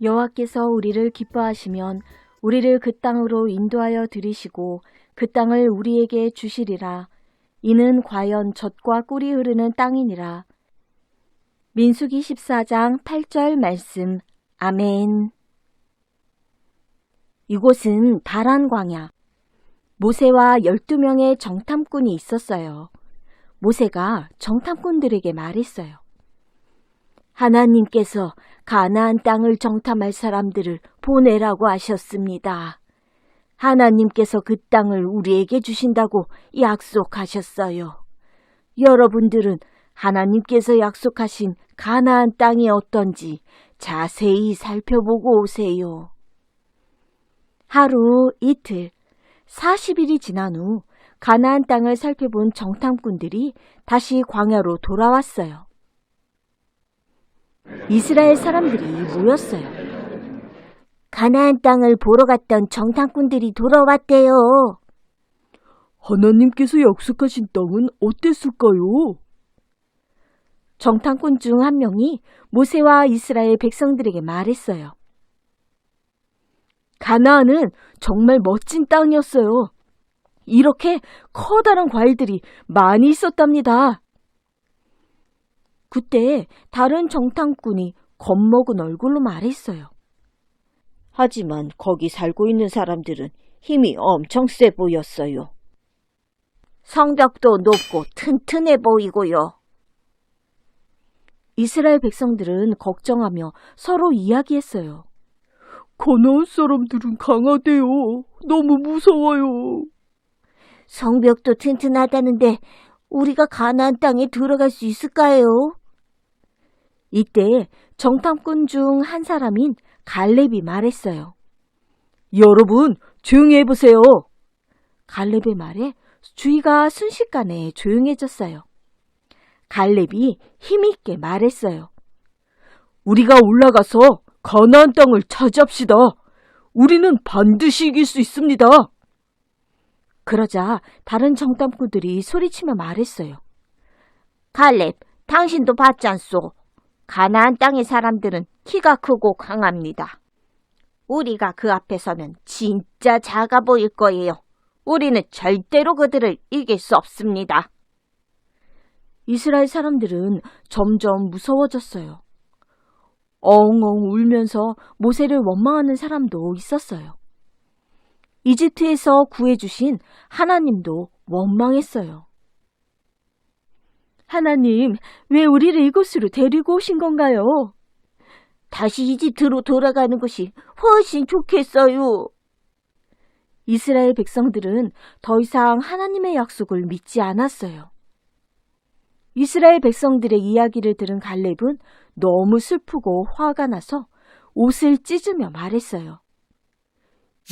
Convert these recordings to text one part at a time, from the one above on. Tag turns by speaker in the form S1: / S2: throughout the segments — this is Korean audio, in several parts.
S1: 여호와께서 우리를 기뻐하시면 우리를 그 땅으로 인도하여 들이시고 그 땅을 우리에게 주시리라. 이는 과연 젖과 꿀이 흐르는 땅이니라. 민수기 14장 8절 말씀. 아멘. 이곳은 다란 광야. 모세와 12명의 정탐꾼이 있었어요. 모세가 정탐꾼들에게 말했어요. 하나님께서 가나안 땅을 정탐할 사람들을 보내라고 하셨습니다. 하나님께서 그 땅을 우리에게 주신다고 약속하셨어요. 여러분들은 하나님께서 약속하신 가나안 땅이 어떤지 자세히 살펴보고 오세요. 하루, 이틀, 40일이 지난 후 가나안 땅을 살펴본 정탐꾼들이 다시 광야로 돌아왔어요. 이스라엘 사람들이 모였어요. 가나안 땅을 보러 갔던 정탐꾼들이 돌아왔대요.
S2: 하나님께서 약속하신 땅은 어땠을까요?
S1: 정탐꾼 중 한 명이 모세와 이스라엘 백성들에게 말했어요. 가나안은 정말 멋진 땅이었어요. 이렇게 커다란 과일들이 많이 있었답니다. 그때 다른 정탐꾼이 겁먹은 얼굴로 말했어요.
S3: 하지만 거기 살고 있는 사람들은 힘이 엄청 세 보였어요. 성벽도 높고 튼튼해 보이고요.
S1: 이스라엘 백성들은 걱정하며 서로 이야기했어요.
S2: 가나안 사람들은 강하대요. 너무 무서워요.
S3: 성벽도 튼튼하다는데 우리가 가나안 땅에 들어갈 수 있을까요?
S1: 이때 정탐꾼 중 한 사람인 갈렙이 말했어요.
S2: 여러분, 조용히 해보세요.
S1: 갈렙의 말에 주위가 순식간에 조용해졌어요. 갈렙이 힘있게 말했어요.
S2: 우리가 올라가서 가나안 땅을 차지합시다. 우리는 반드시 이길 수 있습니다.
S1: 그러자 다른 정탐꾼들이 소리치며 말했어요.
S3: 갈렙, 당신도 봤지 않소? 가나안 땅의 사람들은 키가 크고 강합니다. 우리가 그 앞에서는 진짜 작아 보일 거예요. 우리는 절대로 그들을 이길 수 없습니다.
S1: 이스라엘 사람들은 점점 무서워졌어요. 엉엉 울면서 모세를 원망하는 사람도 있었어요. 이집트에서 구해주신 하나님도 원망했어요. 하나님, 왜 우리를 이곳으로 데리고 오신 건가요?
S3: 다시 이집트로 돌아가는 것이 훨씬 좋겠어요.
S1: 이스라엘 백성들은 더 이상 하나님의 약속을 믿지 않았어요. 이스라엘 백성들의 이야기를 들은 갈렙은 너무 슬프고 화가 나서 옷을 찢으며 말했어요.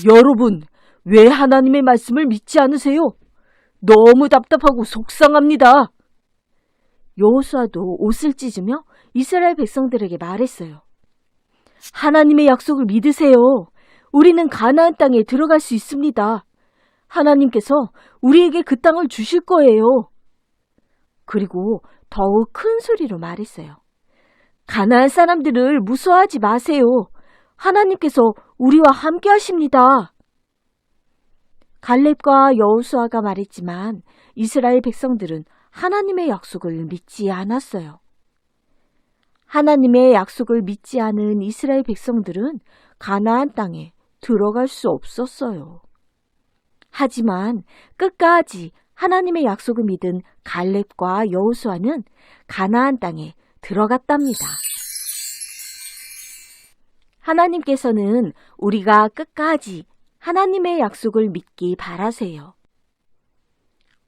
S2: 여러분, 왜 하나님의 말씀을 믿지 않으세요? 너무 답답하고 속상합니다.
S1: 여호수아도 옷을 찢으며 이스라엘 백성들에게 말했어요. 하나님의 약속을 믿으세요. 우리는 가나안 땅에 들어갈 수 있습니다. 하나님께서 우리에게 그 땅을 주실 거예요. 그리고 더욱 큰 소리로 말했어요. 가나안 사람들을 무서워하지 마세요. 하나님께서 우리와 함께 하십니다. 갈렙과 여호수아가 말했지만 이스라엘 백성들은 하나님의 약속을 믿지 않았어요. 하나님의 약속을 믿지 않은 이스라엘 백성들은 가나안 땅에 들어갈 수 없었어요. 하지만 끝까지 하나님의 약속을 믿은 갈렙과 여호수아는 가나안 땅에 들어갔답니다. 하나님께서는 우리가 끝까지 하나님의 약속을 믿기 바라세요.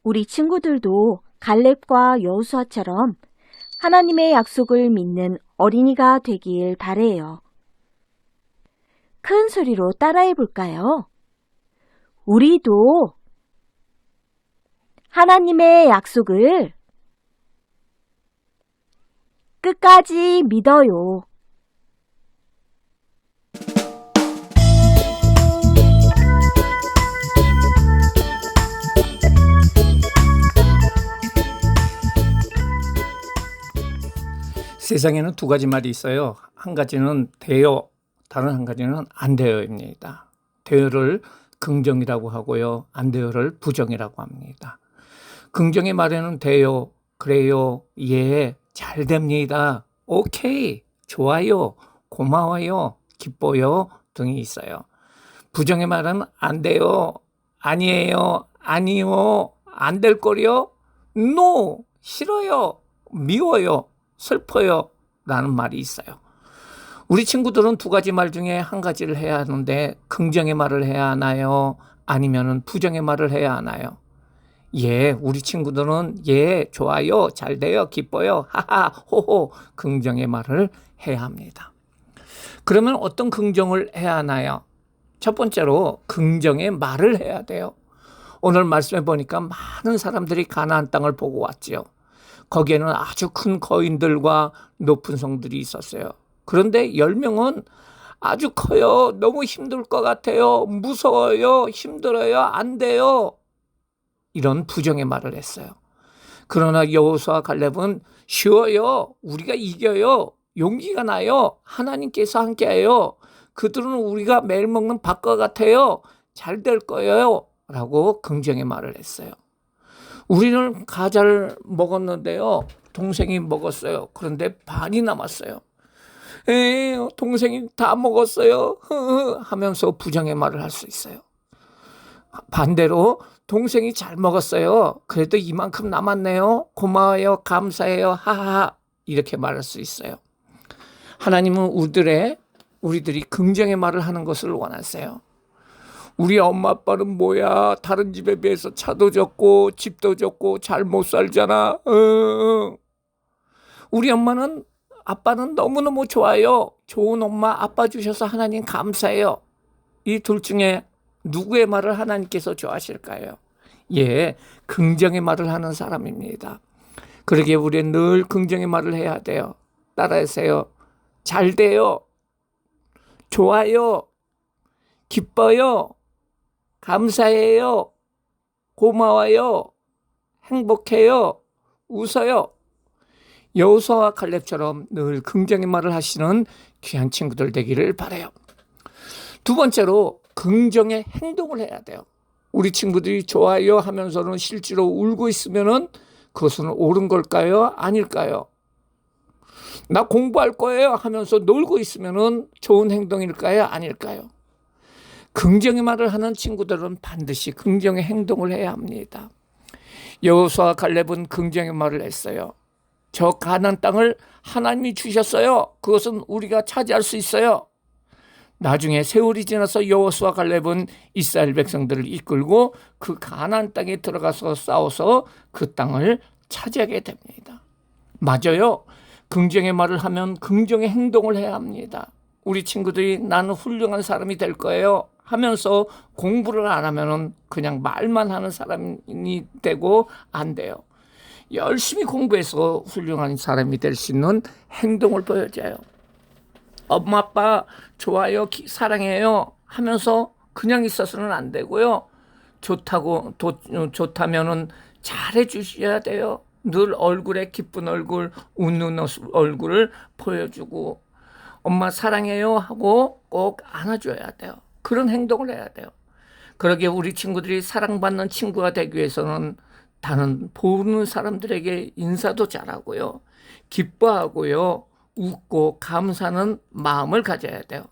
S1: 우리 친구들도 갈렙과 여호수아처럼 하나님의 약속을 믿는 어린이가 되길 바래요. 큰 소리로 따라해 볼까요? 우리도 하나님의 약속을 끝까지 믿어요.
S4: 세상에는 두 가지 말이 있어요. 한 가지는 되어 다른 한 가지는 안 돼요입니다. 돼요를 긍정이라고 하고요. 안 돼요를 부정이라고 합니다. 긍정의 말에는 돼요, 그래요, 예, 잘 됩니다, 오케이, 좋아요, 고마워요, 기뻐요 등이 있어요. 부정의 말은 안 돼요, 아니에요, 아니요, 안 될 거요, no, 싫어요, 미워요, 슬퍼요 라는 말이 있어요. 우리 친구들은 두 가지 말 중에 한 가지를 해야 하는데 긍정의 말을 해야 하나요? 아니면 부정의 말을 해야 하나요? 예, 우리 친구들은 예, 좋아요, 잘 돼요, 기뻐요, 하하, 호호 긍정의 말을 해야 합니다. 그러면 어떤 긍정을 해야 하나요? 첫 번째로 긍정의 말을 해야 돼요. 오늘 말씀해 보니까 많은 사람들이 가나안 땅을 보고 왔지요. 거기에는 아주 큰 거인들과 높은 성들이 있었어요. 그런데 10명은 아주 커요. 너무 힘들 것 같아요. 무서워요. 힘들어요. 안 돼요. 이런 부정의 말을 했어요. 그러나 여호수아와 갈렙은 쉬워요. 우리가 이겨요. 용기가 나요. 하나님께서 함께해요. 그들은 우리가 매일 먹는 밥과 같아요. 잘 될 거예요. 라고 긍정의 말을 했어요. 우리는 과자를 먹었는데요. 동생이 먹었어요. 그런데 반이 남았어요. 동생이 다 먹었어요. 하면서 부정의 말을 할 수 있어요. 반대로 동생이 잘 먹었어요. 그래도 이만큼 남았네요. 고마워요. 감사해요. 하하. 이렇게 말할 수 있어요. 하나님은 우리들이 긍정의 말을 하는 것을 원하세요. 우리 엄마 아빠는 뭐야? 다른 집에 비해서 차도 적고 집도 적고 잘 못 살잖아. 우리 아빠는 너무너무 좋아요. 좋은 엄마 아빠 주셔서 하나님 감사해요. 이 둘 중에 누구의 말을 하나님께서 좋아하실까요? 예, 긍정의 말을 하는 사람입니다. 그러기에 우리는 늘 긍정의 말을 해야 돼요. 따라하세요. 잘 돼요. 좋아요. 기뻐요. 감사해요. 고마워요. 행복해요. 웃어요. 여호수아와 갈렙처럼 늘 긍정의 말을 하시는 귀한 친구들 되기를 바라요. 두 번째로 긍정의 행동을 해야 돼요. 우리 친구들이 좋아요 하면서는 실제로 울고 있으면은 그것은 옳은 걸까요? 아닐까요? 나 공부할 거예요 하면서 놀고 있으면은 좋은 행동일까요? 아닐까요? 긍정의 말을 하는 친구들은 반드시 긍정의 행동을 해야 합니다. 여호수아와 갈렙은 긍정의 말을 했어요. 저 가나안 땅을 하나님이 주셨어요. 그것은 우리가 차지할 수 있어요. 나중에 세월이 지나서 여호수아와 갈렙은 이스라엘 백성들을 이끌고 그 가나안 땅에 들어가서 싸워서 그 땅을 차지하게 됩니다. 맞아요. 긍정의 말을 하면 긍정의 행동을 해야 합니다. 우리 친구들이 나는 훌륭한 사람이 될 거예요 하면서 공부를 안 하면은 그냥 말만 하는 사람이 되고 안 돼요. 열심히 공부해서 훌륭한 사람이 될 수 있는 행동을 보여줘요. 엄마 아빠 좋아요, 사랑해요 하면서 그냥 있어서는 안 되고요. 좋다면은 잘해 주셔야 돼요. 늘 얼굴에 기쁜 얼굴, 웃는 얼굴을 보여주고 엄마 사랑해요 하고 꼭 안아줘야 돼요. 그런 행동을 해야 돼요. 그러기에 우리 친구들이 사랑받는 친구가 되기 위해서는 다른 보는 사람들에게 인사도 잘하고요. 기뻐하고요. 웃고 감사하는 마음을 가져야 돼요.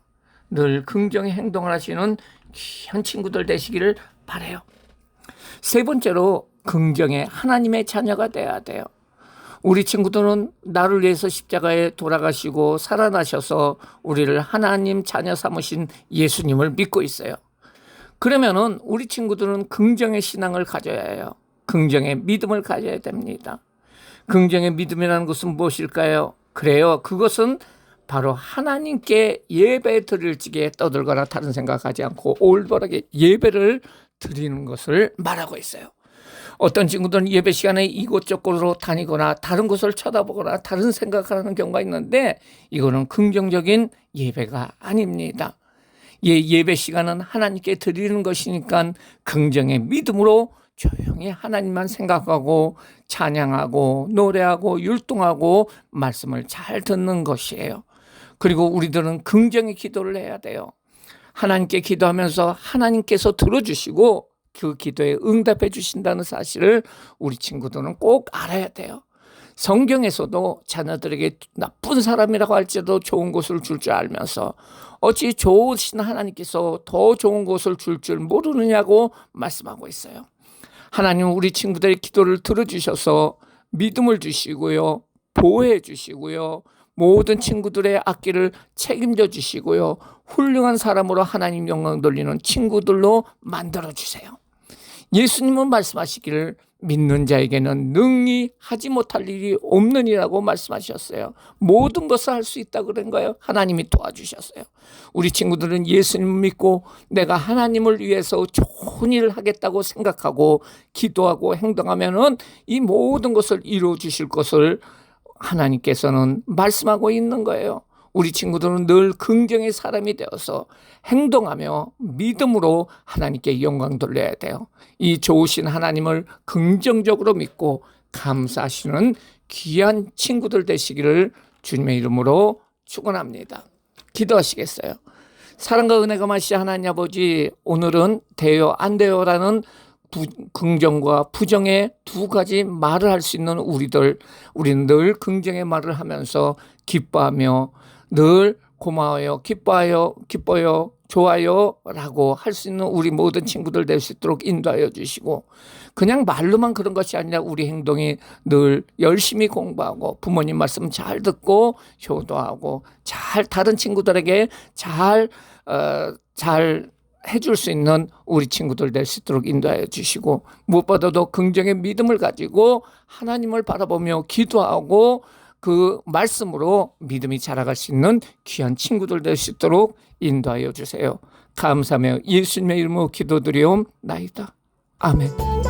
S4: 늘 긍정의 행동을 하시는 귀한 친구들 되시기를 바라요. 세 번째로 긍정의 하나님의 자녀가 돼야 돼요. 우리 친구들은 나를 위해서 십자가에 돌아가시고 살아나셔서 우리를 하나님 자녀 삼으신 예수님을 믿고 있어요. 그러면은 우리 친구들은 긍정의 신앙을 가져야 해요. 긍정의 믿음을 가져야 됩니다. 긍정의 믿음이라는 것은 무엇일까요? 그래요. 그것은 바로 하나님께 예배 드릴 적에 떠들거나 다른 생각하지 않고 올바르게 예배를 드리는 것을 말하고 있어요. 어떤 친구들은 예배 시간에 이곳저곳으로 다니거나 다른 곳을 쳐다보거나 다른 생각을 하는 경우가 있는데 이거는 긍정적인 예배가 아닙니다. 예배 시간은 하나님께 드리는 것이니까 긍정의 믿음으로 조용히 하나님만 생각하고 찬양하고 노래하고 율동하고 말씀을 잘 듣는 것이에요. 그리고 우리들은 긍정의 기도를 해야 돼요. 하나님께 기도하면서 하나님께서 들어주시고 그 기도에 응답해 주신다는 사실을 우리 친구들은 꼭 알아야 돼요. 성경에서도 자녀들에게 나쁜 사람이라고 할지라도 좋은 것을 줄 줄 알면서 어찌 좋으신 하나님께서 더 좋은 것을 줄 줄 모르느냐고 말씀하고 있어요. 하나님은 우리 친구들의 기도를 들어주셔서 믿음을 주시고요, 보호해 주시고요, 모든 친구들의 앞길을 책임져 주시고요, 훌륭한 사람으로 하나님 영광 돌리는 친구들로 만들어 주세요. 예수님은 말씀하시기를 믿는 자에게는 능히 하지 못할 일이 없느니라고 말씀하셨어요. 모든 것을 할 수 있다고 그런 거예요. 하나님이 도와주셨어요. 우리 친구들은 예수님을 믿고 내가 하나님을 위해서 좋은 일을 하겠다고 생각하고 기도하고 행동하면은 이 모든 것을 이루어 주실 것을 하나님께서는 말씀하고 있는 거예요. 우리 친구들은 늘 긍정의 사람이 되어서 행동하며 믿음으로 하나님께 영광 돌려야 돼요. 이 좋으신 하나님을 긍정적으로 믿고 감사하시는 귀한 친구들 되시기를 주님의 이름으로 축원합니다. 기도하시겠어요? 사랑과 은혜가 많으신 하나님 아버지, 오늘은 돼요 안 돼요라는 긍정과 부정의 두 가지 말을 할 수 있는 우리는 늘 긍정의 말을 하면서 기뻐하며 늘 고마워요, 기뻐요, 좋아요 라고 할 수 있는 우리 모든 친구들 될 수 있도록 인도하여 주시고, 그냥 말로만 그런 것이 아니라 우리 행동이 늘 열심히 공부하고 부모님 말씀 잘 듣고 효도하고 잘 다른 친구들에게 잘 해줄 수 있는 우리 친구들 될 수 있도록 인도하여 주시고, 무엇보다도 긍정의 믿음을 가지고 하나님을 바라보며 기도하고 그 말씀으로 믿음이 자라갈 수 있는 귀한 친구들 될 수 있도록 인도하여 주세요. 감사하며 예수님의 이름으로 기도드리옵나이다. 아멘.